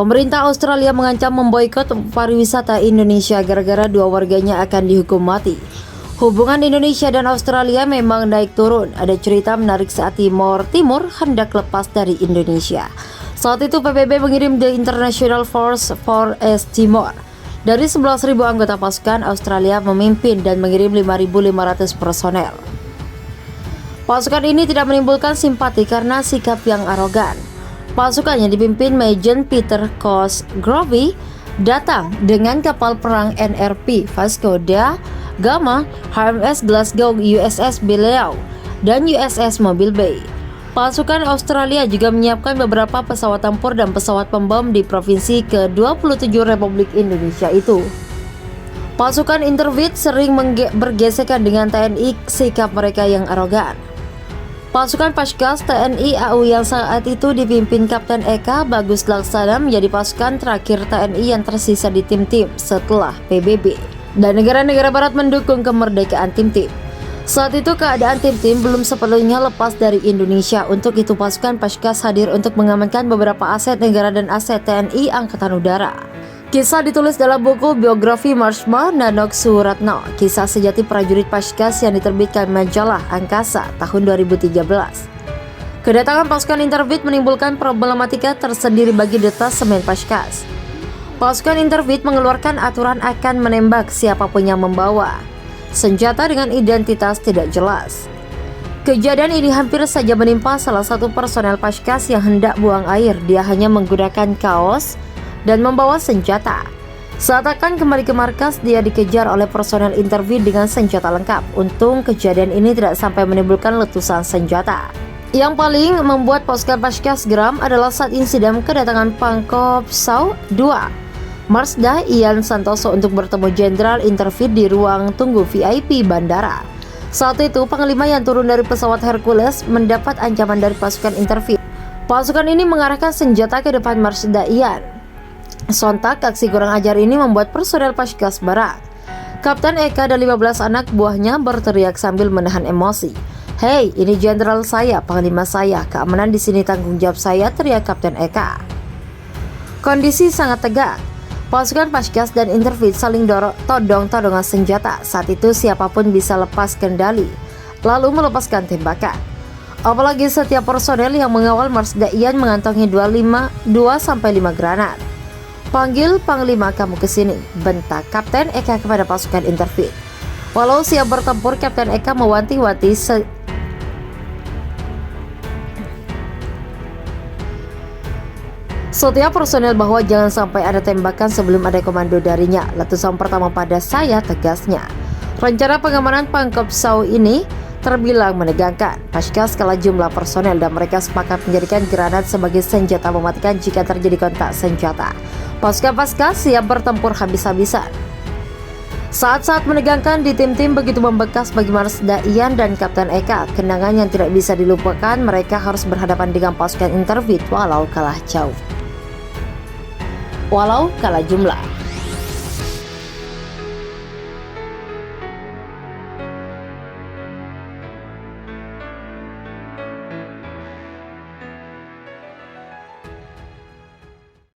Pemerintah Australia mengancam memboikot pariwisata Indonesia gara-gara 2 warganya akan dihukum mati. Hubungan Indonesia dan Australia memang naik turun. Ada cerita menarik saat Timor hendak lepas dari Indonesia. Saat itu PBB mengirim The International Force for East Timor. Dari 11.000 anggota pasukan, Australia memimpin dan mengirim 5.500 personel. Pasukan ini tidak menimbulkan simpati karena sikap yang arogan. Pasukan yang dipimpin Major Peter Cosgrove datang dengan kapal perang NRP Vasco da Gama, HMS Glasgow, USS Beliau, dan USS Mobile Bay. Pasukan Australia juga menyiapkan beberapa pesawat tempur dan pesawat pembom di provinsi ke-27 Republik Indonesia itu. Pasukan Intervit sering bergesekan dengan TNI, sikap mereka yang arogan. Pasukan Paskas TNI AU yang saat itu dipimpin Kapten Eka Bagus Laksana menjadi pasukan terakhir TNI yang tersisa di tim-tim setelah PBB. Dan negara-negara barat mendukung kemerdekaan tim-tim. Saat itu keadaan tim-tim belum sepenuhnya lepas dari Indonesia. Untuk itu pasukan Paskas hadir untuk mengamankan beberapa aset negara dan aset TNI Angkatan Udara. Kisah ditulis dalam buku biografi Marsma Nanok Suratno, kisah sejati prajurit Paskas yang diterbitkan majalah Angkasa tahun 2013. Kedatangan pasukan Intervit menimbulkan problematika tersendiri bagi detasemen Paskas. Pasukan Intervit mengeluarkan aturan akan menembak siapapun yang membawa senjata dengan identitas tidak jelas. Kejadian ini hampir saja menimpa salah satu personel Paskas yang hendak buang air. Dia hanya menggunakan kaos dan membawa senjata. Saat akan kembali ke markas, dia dikejar oleh personel Intervit dengan senjata lengkap. Untung kejadian ini tidak sampai menimbulkan letusan senjata. Yang paling membuat pasukan Paskas geram adalah saat insiden kedatangan Pangkopsau II Marsda Ian Santoso untuk bertemu Jenderal Intervit di ruang tunggu VIP bandara. Saat itu Panglima yang turun dari pesawat Hercules mendapat ancaman dari pasukan Intervit. Pasukan ini mengarahkan senjata ke depan Marsda Ian. Sontak aksi kurang ajar ini membuat personel Paskas barak. Kapten Eka dan 15 anak buahnya berteriak sambil menahan emosi. "Hei, ini jenderal saya, panglima saya, keamanan di sini tanggung jawab saya," teriak Kapten Eka. Kondisi sangat tegak. Pasukan Paskas dan Intervit saling todong-todongan senjata. Saat itu siapapun bisa lepas kendali, lalu melepaskan tembakan. Apalagi setiap personel yang mengawal Marsda Ian mengantongi 2-5 granat. "Panggil Panglima kamu ke sini," bentak Kapten Eka kepada pasukan Intervit. Walau siap bertempur, Kapten Eka mewanti-wanti setiap personel bahwa jangan sampai ada tembakan sebelum ada komando darinya. "Letusan pertama pada saya," tegasnya. Rencana pengamanan Pangkopsau ini terbilang menegangkan. Paskas kalah jumlah personel dan mereka sepakat menjadikan granat sebagai senjata mematikan jika terjadi kontak senjata. Pasukan Paskas siap bertempur habis-habisan. Saat-saat menegangkan di tim-tim begitu membekas bagi Marsda Ian dan Kapten Eka. Kenangan yang tidak bisa dilupakan, mereka harus berhadapan dengan pasukan Intervit walau kalah jauh, walau kalah jumlah.